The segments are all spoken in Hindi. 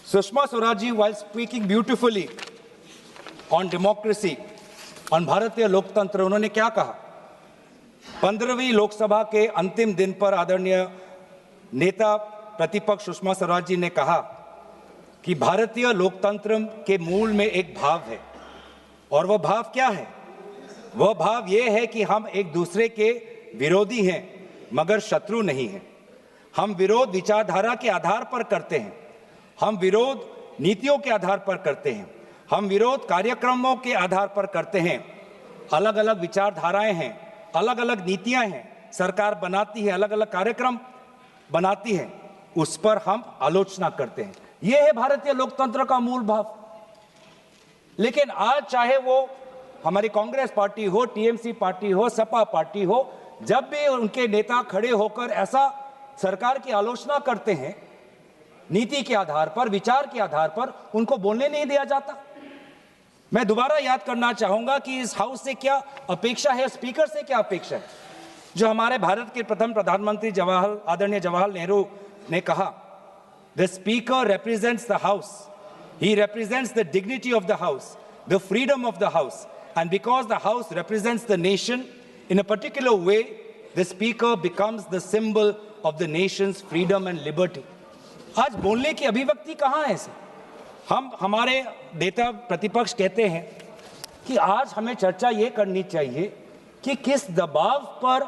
Sushma Swaraj, while speaking beautifully on democracy, on भारतीय लोकतंत्र, उन्होंने क्या कहा? 15वीं लोकसभा के अंतिम दिन पर आदरणीय नेता प्रतिपक्ष सुषमा स्वराज जी ने कहा कि भारतीय लोकतंत्र के मूल में एक भाव है, और वह भाव क्या है? वह भाव यह है कि हम एक दूसरे के विरोधी हैं मगर शत्रु नहीं हैं। हम विरोध विचारधारा के आधार पर करते हैं, हम विरोध नीतियों के आधार पर करते हैं, हम विरोध कार्यक्रमों के आधार पर करते हैं। अलग अलग विचारधाराएं हैं, अलग अलग नीतियां हैं, सरकार बनाती है, अलग अलग कार्यक्रम बनाती है, उस पर हम आलोचना करते हैं। यह है भारतीय लोकतंत्र का मूल भाव। लेकिन आज चाहे वो हमारी कांग्रेस पार्टी हो, टीएमसी पार्टी हो, सपा पार्टी हो, जब भी उनके नेता खड़े होकर ऐसा सरकार की आलोचना करते हैं, नीति के आधार पर, विचार के आधार पर, उनको बोलने नहीं दिया जाता। मैं दोबारा याद करना चाहूंगा कि इस हाउस से क्या अपेक्षा है, स्पीकर से क्या अपेक्षा है। जो हमारे भारत के प्रथम प्रधानमंत्री आदरणीय जवाहरलाल नेहरू ने कहा, the speaker represents the house, he represents the dignity of the house, the freedom of the house, and because the house represents the nation in a particular way, the speaker becomes the symbol of the Nations freedom and liberty. आज बोलने की अभिव्यक्ति कहाँ है इसे? हमारे नेता प्रतिपक्ष कहते हैं कि आज हमें चर्चा ये करनी चाहिए कि किस दबाव पर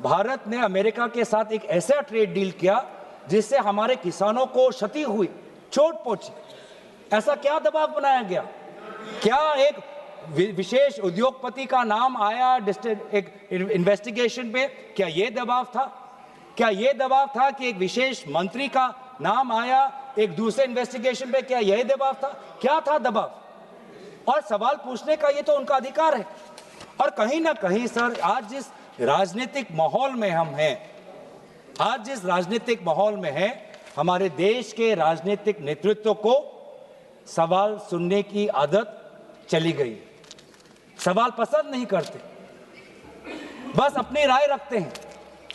भारत ने अमेरिका के साथ एक ऐसा ट्रेड डील किया जिससे हमारे किसानों को क्षति हुई, चोट पहुंची। ऐसा क्या दबाव बनाया गया? क्या एक विशेष उद्योगपति का नाम आया एक इन्वेस्टिगेशन पे? क्या ये दबाव था? क्या ये दबाव था कि एक विशेष मंत्री का नाम आया एक दूसरे इन्वेस्टिगेशन पे? क्या यह दबाव था? क्या था दबाव? और सवाल पूछने का ये तो उनका अधिकार है। और कहीं ना कहीं सर, आज जिस राजनीतिक माहौल में हम हैं, आज जिस राजनीतिक माहौल में हैं, हमारे देश के राजनीतिक नेतृत्व को सवाल सुनने की आदत चली गई। सवाल पसंद नहीं करते, बस अपनी राय रखते हैं,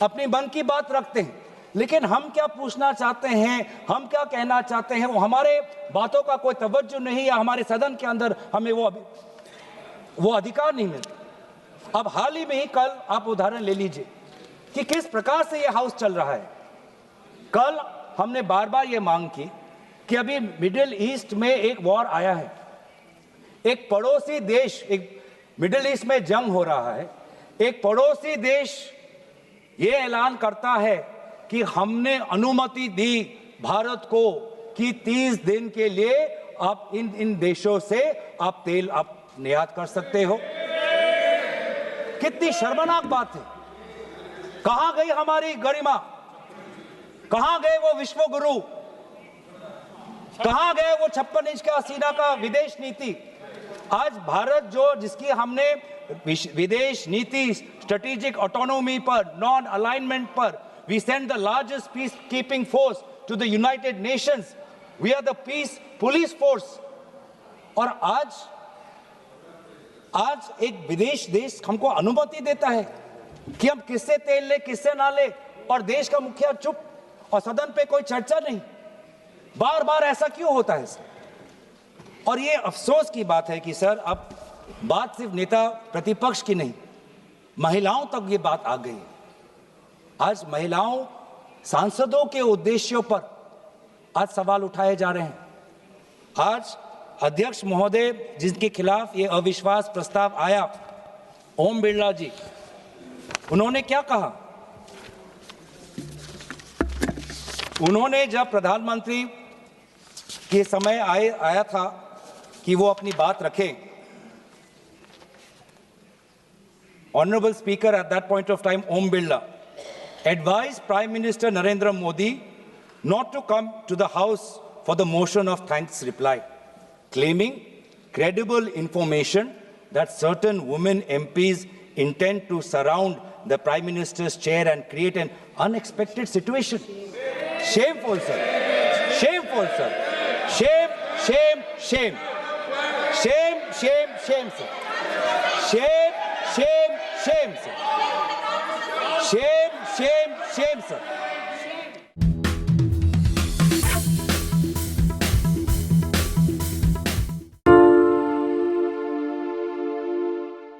अपनी मन की बात रखते हैं। लेकिन हम क्या पूछना चाहते हैं, हम क्या कहना चाहते हैं, वो हमारे बातों का कोई तवज्जो नहीं, या हमारे सदन के अंदर हमें वो अधिकार नहीं मिलता। अब हाल ही में ही कल आप उदाहरण ले लीजिए कि किस प्रकार से ये हाउस चल रहा है। कल हमने बार बार ये मांग की कि अभी मिडिल ईस्ट में एक वॉर आया है, एक पड़ोसी देश, एक मिडिल ईस्ट में जंग हो रहा है, एक पड़ोसी देश ये ऐलान करता है कि हमने अनुमति दी भारत को कि 30 दिन के लिए आप इन देशों से आप तेल आप निर्यात कर सकते हो। कितनी शर्मनाक बात है। कहां गई हमारी गरिमा? कहां गए वो विश्व गुरु? कहां गए वो 56 इंच का सीना का विदेश नीति? आज भारत जिसकी हमने विदेश नीति, स्ट्रेटेजिक ऑटोनॉमी पर, नॉन अलाइनमेंट पर, we send the largest peacekeeping force to the United Nations. We are the peace police force. और आज एक विदेश देश हमको अनुमति देता है कि हम किससे तेल ले, किससे ना ले, और देश का मुखिया चुप, और सदन पे कोई चर्चा नहीं। बार बार ऐसा क्यों होता है सर? और ये अफसोस की बात है कि सर, अब बात सिर्फ नेता प्रतिपक्ष की नहीं, महिलाओं तक ये बात आ गई है। आज महिलाओं सांसदों के उद्देश्यों पर आज सवाल उठाए जा रहे हैं। आज अध्यक्ष महोदय जिनके खिलाफ ये अविश्वास प्रस्ताव आया, ओम बिरला जी, उन्होंने क्या कहा? उन्होंने जब प्रधानमंत्री के समय आया था कि वो अपनी बात रखें, Honorable Speaker at that point of time, Om Birla, advised Prime Minister Narendra Modi not to come to the House for the motion of thanks reply, claiming credible information that certain women MPs intend to surround the Prime Minister's chair and create an unexpected situation. Shameful, sir. Shameful, sir. Shame, shame, shame. Shame, shame, shame, sir. Shame, shame, shame, sir. Shame, shame, shame, sir.